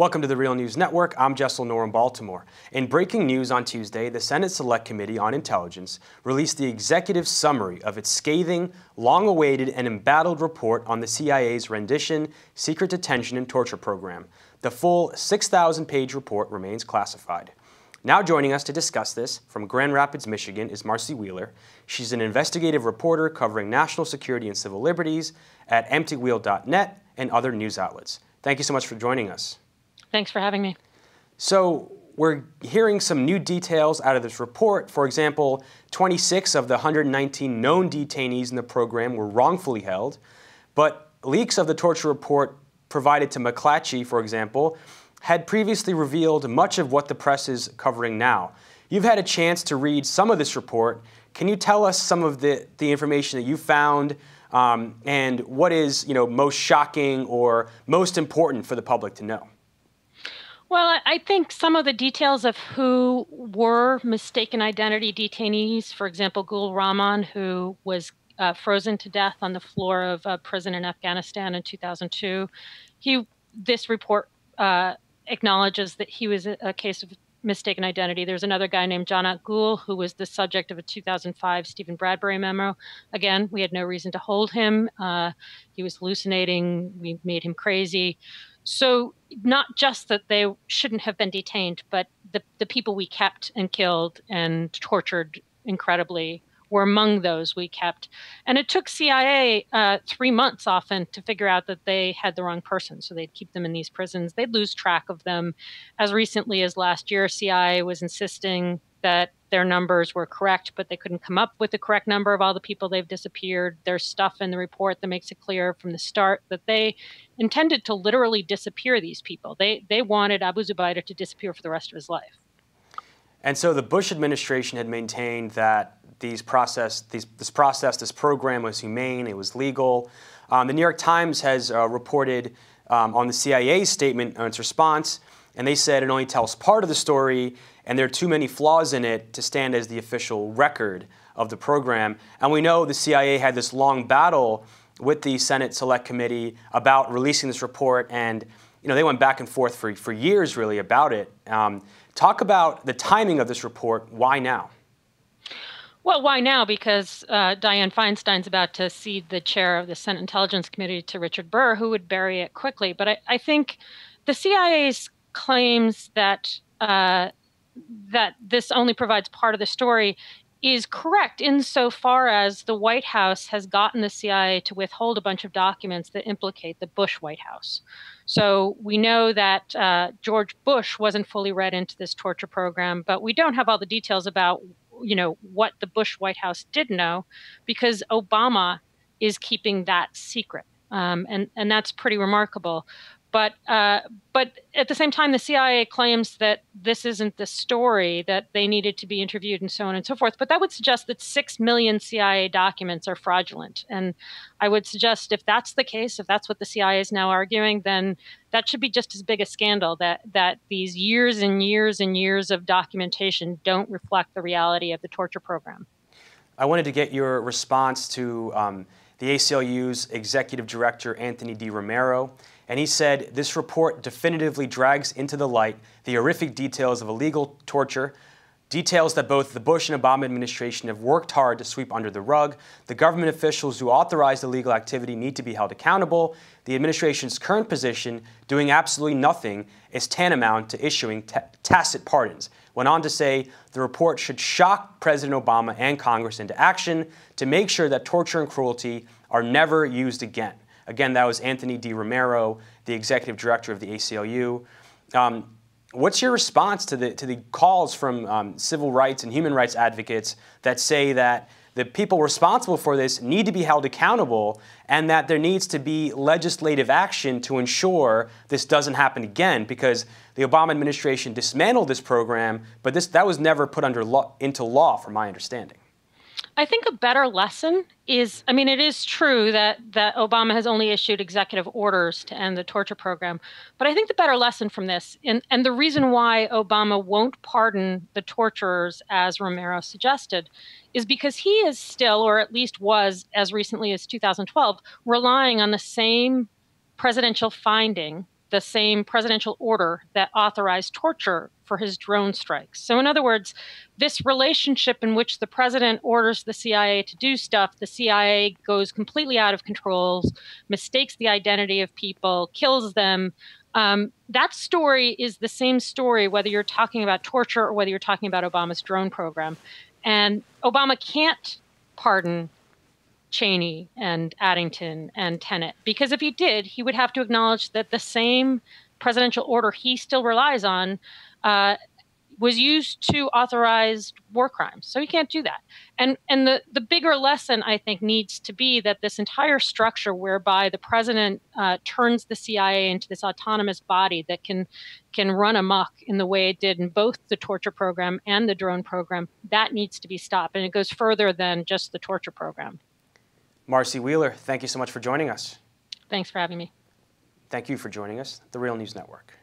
Welcome to the Real News Network. I'm Jessel Noor in Baltimore. In breaking news on Tuesday, the Senate Select Committee on Intelligence released the executive summary of its scathing, long-awaited, and embattled report on the CIA's rendition, secret detention, and torture program. The full 6,000-page report remains classified. Now joining us to discuss this from Grand Rapids, Michigan is Marcy Wheeler. She's an investigative reporter covering national security and civil liberties at emptywheel.net and other news outlets. Thank you so much for joining us. Thanks for having me. So we're hearing some new details out of this report. For example, 26 of the 119 known detainees in the program were wrongfully held, but leaks of the torture report provided to McClatchy, for example, had previously revealed much of what the press is covering now. You've had a chance to read some of this report. Can you tell us some of the information that you found and what is, most shocking or most important for the public to know? Well, I think some of the details of who were mistaken identity detainees, for example, Gul Rahman, who was frozen to death on the floor of a prison in Afghanistan in 2002. This report acknowledges that he was a case of mistaken identity. There's another guy named Janat Gul, who was the subject of a 2005 Stephen Bradbury memo. Again, we had no reason to hold him. He was hallucinating. We made him crazy. So not just that they shouldn't have been detained, but the people we kept and killed and tortured incredibly were among those we kept. And it took CIA 3 months often to figure out that they had the wrong person. So they'd keep them in these prisons. They'd lose track of them. As recently as last year, CIA was insisting that their numbers were correct, but they couldn't come up with the correct number of all the people they've disappeared. There's stuff in the report that makes it clear from the start that they intended to literally disappear these people. They wanted Abu Zubaydah to disappear for the rest of his life. And so the Bush administration had maintained that this program was humane, it was legal. The New York Times has reported on the CIA's statement on its response, and they said it only tells part of the story, and there are too many flaws in it to stand as the official record of the program. And we know the CIA had this long battle with the Senate Select Committee about releasing this report, and they went back and forth for years, really, about it. Talk about the timing of this report. Why now? Well, why now? Because Dianne Feinstein's about to cede the chair of the Senate Intelligence Committee to Richard Burr, who would bury it quickly. But I think the CIA's claims that this only provides part of the story is correct insofar as the White House has gotten the CIA to withhold a bunch of documents that implicate the Bush White House. So we know that George Bush wasn't fully read into this torture program, but we don't have all the details about what the Bush White House did know, because Obama is keeping that secret, and that's pretty remarkable. But at the same time, the CIA claims that this isn't the story, that they needed to be interviewed and so on and so forth. But that would suggest that 6 million CIA documents are fraudulent. And I would suggest if that's the case, if that's what the CIA is now arguing, then that should be just as big a scandal, that these years and years and years of documentation don't reflect the reality of the torture program. I wanted to get your response to the ACLU's executive director, Anthony D. Romero. And he said, this report definitively drags into the light the horrific details of illegal torture, details that both the Bush and Obama administration have worked hard to sweep under the rug. The government officials who authorized illegal activity need to be held accountable. The administration's current position, doing absolutely nothing, is tantamount to issuing tacit pardons. Went on to say the report should shock President Obama and Congress into action to make sure that torture and cruelty are never used again. Again, that was Anthony D. Romero, the executive director of the ACLU. What's your response to the calls from civil rights and human rights advocates that say that the people responsible for this need to be held accountable and that there needs to be legislative action to ensure this doesn't happen again? Because the Obama administration dismantled this program, but that was never put into law, from my understanding. I think a better lesson is, it is true that Obama has only issued executive orders to end the torture program. But I think the better lesson from this, and the reason why Obama won't pardon the torturers, as Romero suggested, is because he is still, or at least was as recently as 2012, relying on the same presidential finding the same presidential order that authorized torture for his drone strikes. So in other words, this relationship in which the president orders the CIA to do stuff, the CIA goes completely out of control, mistakes the identity of people, kills them. That story is the same story whether you're talking about torture or whether you're talking about Obama's drone program. And Obama can't pardon Cheney and Addington and Tenet, because if he did, he would have to acknowledge that the same presidential order he still relies on was used to authorize war crimes. So he can't do that. And the bigger lesson, I think, needs to be that this entire structure whereby the president turns the CIA into this autonomous body that can run amok in the way it did in both the torture program and the drone program, that needs to be stopped. And it goes further than just the torture program. Marcy Wheeler, thank you so much for joining us. Thanks for having me. Thank you for joining us, The Real News Network.